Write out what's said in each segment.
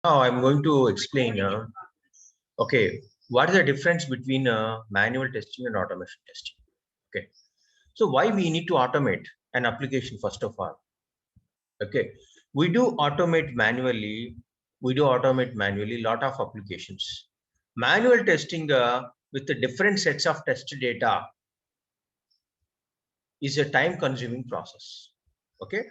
Now I'm going to explain, okay, what is the difference between manual testing and automation testing? Okay, so why we need to automate an application first of all? Okay, we do automate manually. We do automate manually lot of applications. Manual testing with the different sets of test data is a time-consuming process. Okay,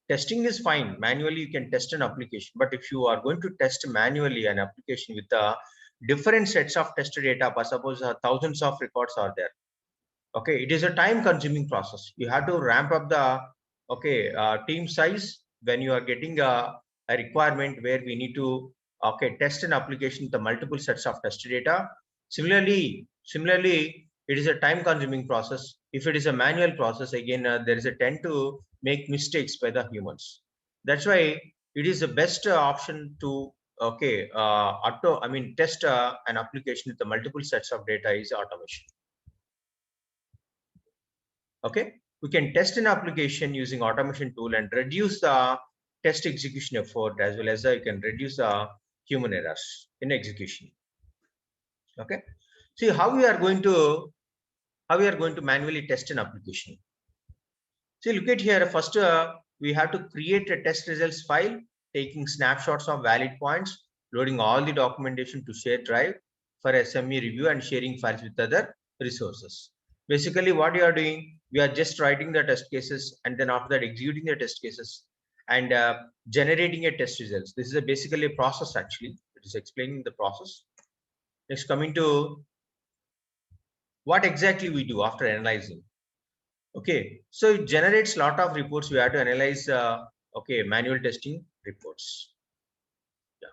testing is fine. Manually, you can test an application, but if you are going to test manually an application with different sets of test data, suppose thousands of records are there. Okay, it is a time-consuming process. You have to ramp up the team size when you are getting a requirement where we need to test an application with the multiple sets of test data. Similarly, it is a time-consuming process. If it is a manual process, again there is a tend to make mistakes by the humans. That's why it is the best option to test an application with the multiple sets of data is automation. Okay, we can test an application using automation tool and reduce the test execution effort, as well as you can reduce the human errors in execution. Okay, see how we are going to manually test an application. See, look at here. First, we have to create a test results file, taking snapshots of valid points, loading all the documentation to shared drive for SME review and sharing files with other resources. Basically, what you are doing, we are just writing the test cases and then after that executing the test cases and generating a test results. This is basically a process actually. It is explaining the process. Next, coming to what exactly we do after analyzing. Okay, so it generates a lot of reports. We have to analyze manual testing reports. Yeah,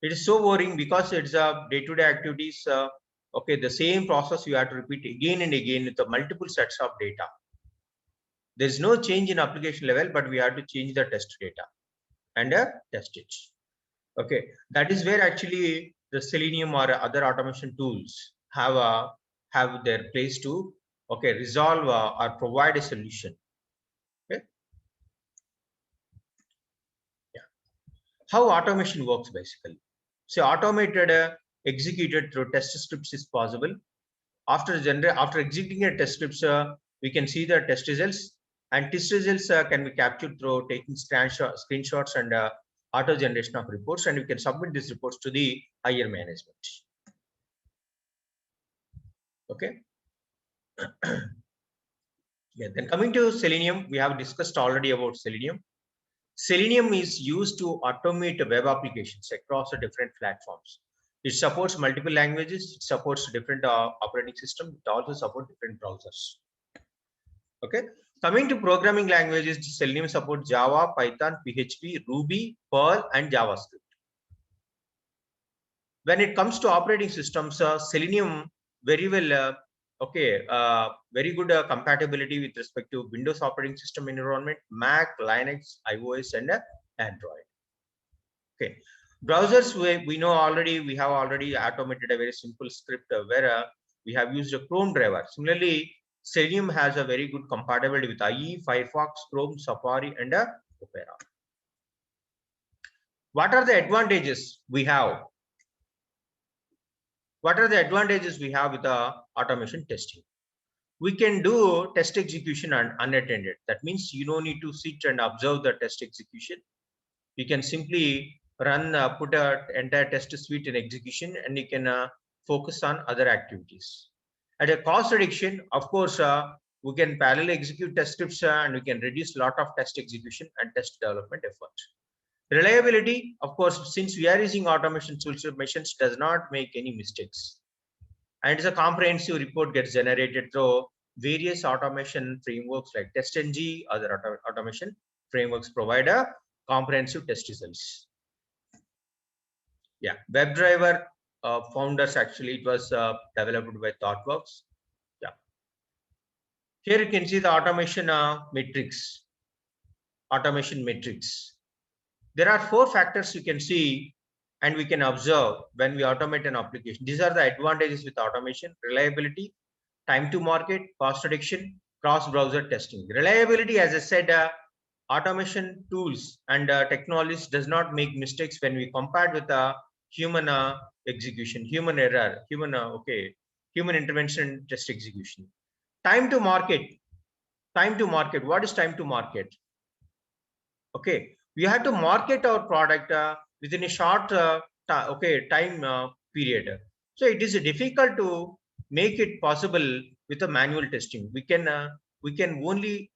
it is so boring because it's a day-to-day activities. The same process you have to repeat again and again with the multiple sets of data. There is no change in application level, but we have to change the test data and test it. Okay, that is where actually the Selenium or other automation tools have their place to resolve or provide a solution. Okay, yeah. How automation works basically? So automated executed through test scripts is possible. After executing a test scripts, we can see the test results, and test results can be captured through taking screenshots and auto generation of reports, and we can submit these reports to the higher management. Okay. Yeah, then coming to Selenium, we have discussed already about Selenium. Selenium is used to automate web applications across the different platforms. It supports multiple languages. It supports different operating systems. It also supports different browsers. Okay. Coming to programming languages, Selenium supports Java, Python, PHP, Ruby, Perl, and JavaScript. When it comes to operating systems, Selenium very well very good compatibility with respect to Windows operating system environment, Mac, Linux, iOS, and Android. Okay, browsers we know already. We have already automated a very simple script where we have used a Chrome driver. Similarly, Selenium has a very good compatibility with IE, Firefox, Chrome, Safari, and Opera. What are the advantages we have? What are the advantages we have with the automation testing? We can do test execution unattended. That means you don't need to sit and observe the test execution. You can simply run, put an entire test suite in execution, and you can focus on other activities. At a cost reduction, of course, we can parallel execute test scripts and we can reduce a lot of test execution and test development effort. Reliability, of course, since we are using automation tools, machines does not make any mistakes. And it's a comprehensive report gets generated through various automation frameworks like TestNG. Other automation frameworks provide a comprehensive test results. Yeah, WebDriver founders actually it was developed by ThoughtWorks. Yeah, here you can see the automation metrics. Automation metrics. There are 4 factors you can see and we can observe when we automate an application. These are the advantages with automation: reliability, time to market, cost reduction, cross-browser testing. Reliability, as I said, automation tools and technologies does not make mistakes when we compare with human execution, human error, human intervention test execution. Time to market. Time to market. What is time to market? Okay, we have to market our product within a short time period. So it is difficult to make it possible with a manual testing. We can only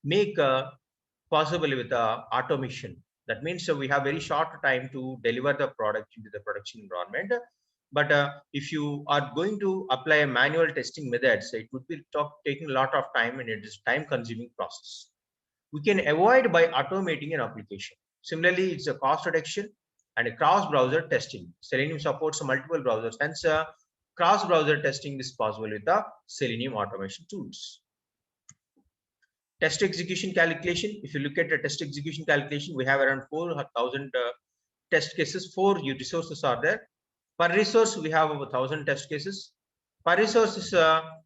make possible with automation. That means we have very short time to deliver the product into the production environment. But if you are going to apply a manual testing methods, it would be taking a lot of time, and it is time consuming process. We can avoid by automating an application. Similarly, it's a cost reduction and a cross-browser testing. Selenium supports multiple browsers, hence cross-browser testing is possible with the Selenium automation tools. Test execution calculation. If you look at the test execution calculation, we have around 4,000 test cases. 4 resources are there. Per resource, we have over 1,000 test cases. Per resource is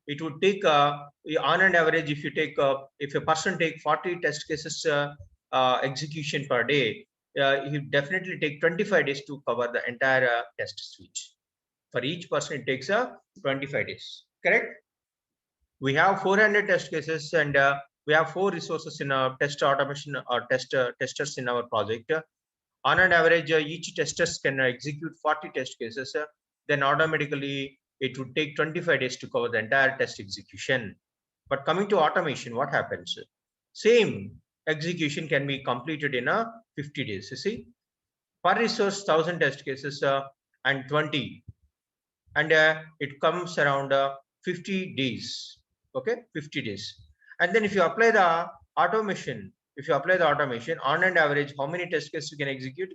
it would take on an average, if you take if a person take 40 test cases execution per day, he definitely take 25 days to cover the entire test suite. For each person, it takes 25 days. Correct? We have 400 test cases, and we have 4 resources in our test automation or testers in our project. On an average, each testers can execute 40 test cases. Then automatically it would take 25 days to cover the entire test execution. But coming to automation, what happens? Same execution can be completed in 50 days. You see, per resource 1,000 test cases and 20, and it comes around 50 days. Okay, 50 days. And then if you apply the automation, on an average, how many test cases you can execute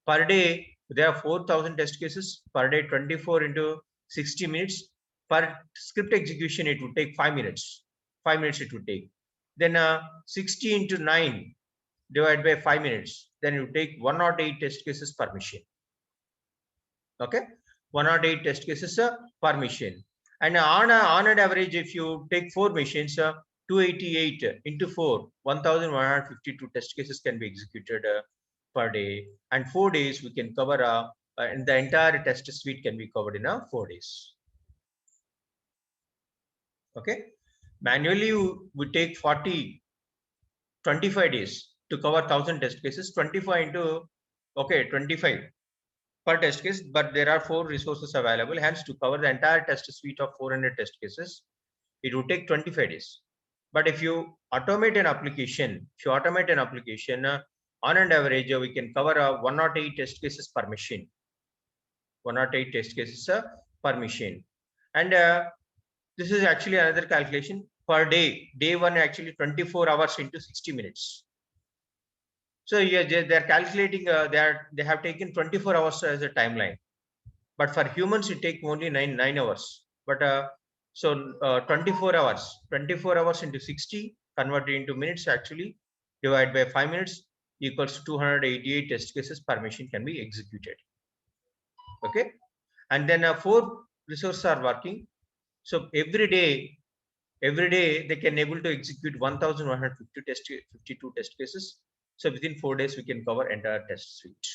per day? There are 4,000 test cases per day. 24 into 60 minutes per script execution. It would take 5 minutes. 5 minutes it would take. Then 60 into 9 divided by 5 minutes. Then it would take 108 test cases per machine. Okay, 108 test cases per machine. And on an average, if you take 4 machines, 288 into 4, 1,152 test cases can be executed per day. And 4 days we can cover, and the entire test suite can be covered in 4 days. Okay, manually we take 25 days to cover 1,000 test cases. 25 into 25 per test case, but there are 4 resources available. Hence, to cover the entire test suite of 400 test cases, it would take 25 days. But if you automate an application, on an average, we can cover 108 test cases per machine. 108 test cases per machine. And this is actually another calculation per day. Day 1 actually 24 hours into 60 minutes. So yeah, they are calculating. They have taken 24 hours as a timeline, but for humans it takes only 9 hours. But so 24 hours into 60 converted into minutes, actually divided by 5 minutes equals to 288 test cases per machine can be executed. Okay, and then 4 resources are working. So every day they can able to execute 1,152 test cases. So within 4 days, we can cover entire test suite.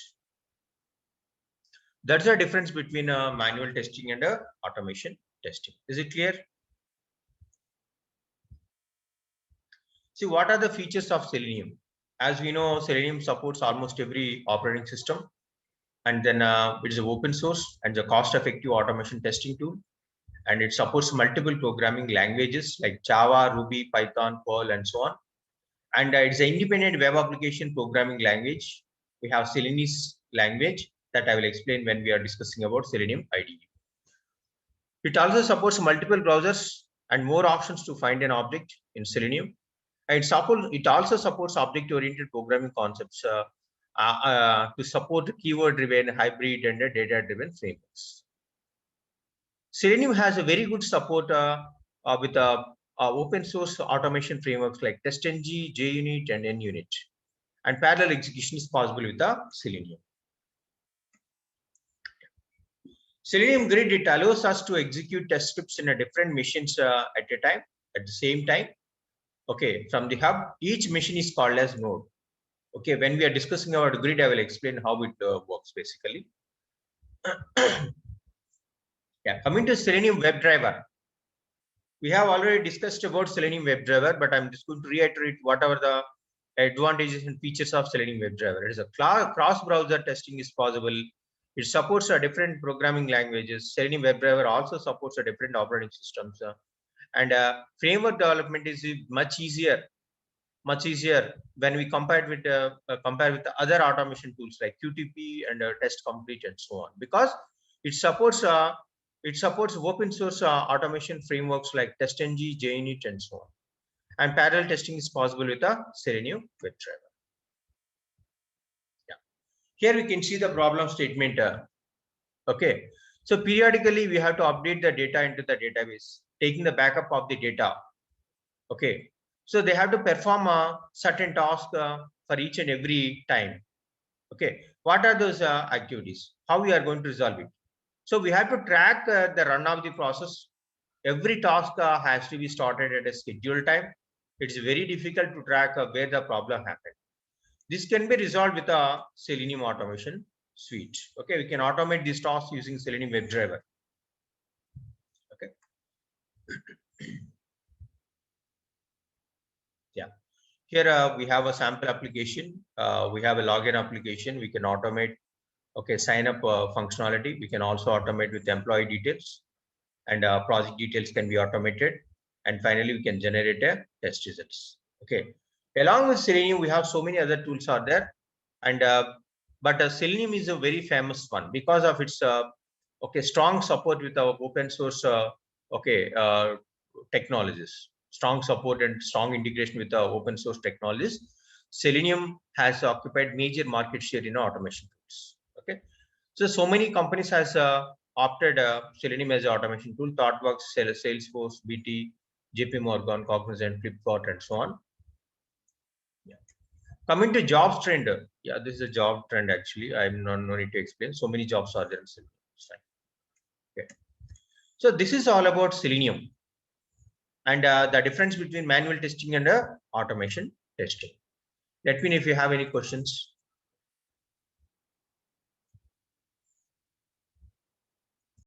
That's the difference between manual testing and automation testing. Is it clear? See, what are the features of Selenium? As we know, Selenium supports almost every operating system, and then it is an open source and a cost-effective automation testing tool, and it supports multiple programming languages like Java, Ruby, Python, Perl, and so on. And it's an independent web application programming language. We have Selenium language that I will explain when we are discussing about Selenium IDE. It also supports multiple browsers and more options to find an object in Selenium. And it also supports object-oriented programming concepts to support keyword-driven, hybrid, and data-driven frameworks. Selenium has a very good support with open source automation frameworks like TestNG, JUnit, and NUnit. And parallel execution is possible with the Selenium. Selenium Grid, it allows us to execute test scripts in a different machines at the same time. Okay, from the hub, each machine is called as node. Okay, when we are discussing about grid, I will explain how it works basically. Yeah, coming to Selenium WebDriver. We have already discussed about Selenium WebDriver, but I'm just going to reiterate whatever the advantages and features of Selenium WebDriver. It is a cross-browser testing is possible. It supports different programming languages. Selenium WebDriver also supports different operating systems. And framework development is much easier when we compare with the other automation tools like Qtp and Test Complete and so on, because it supports open source automation frameworks like TestNG, JUnit, and so on. And parallel testing is possible with a Selenium WebDriver. Yeah. Here we can see the problem statement. Okay. So periodically we have to update the data into the database, taking the backup of the data. Okay. So they have to perform a certain task for each and every time. Okay. What are those activities? How we are going to resolve it? So we have to track the run of the process. Every task has to be started at a scheduled time. It's very difficult to track where the problem happened. This can be resolved with a Selenium automation suite. Okay, we can automate these tasks using Selenium WebDriver. Okay. Yeah. Here we have a sample application. We have a login application. We can automate. Okay, sign up functionality. We can also automate with employee details, and project details can be automated. And finally, we can generate a test results. Okay. Along with Selenium, we have so many other tools are there, and but Selenium is a very famous one because of its strong support with our open source technologies, strong support and strong integration with the open source technologies. Selenium has occupied major market share in automation tools. Okay, so many companies has opted Selenium as an automation tool. ThoughtWorks, Salesforce, BT, JP Morgan, Cognizant, Flipkart, and so on. Yeah. Coming to jobs trend, yeah, this is a job trend actually. I'm not no need to explain. So many jobs are there in Selenium. Okay. So this is all about Selenium and the difference between manual testing and automation testing. Let me know if you have any questions.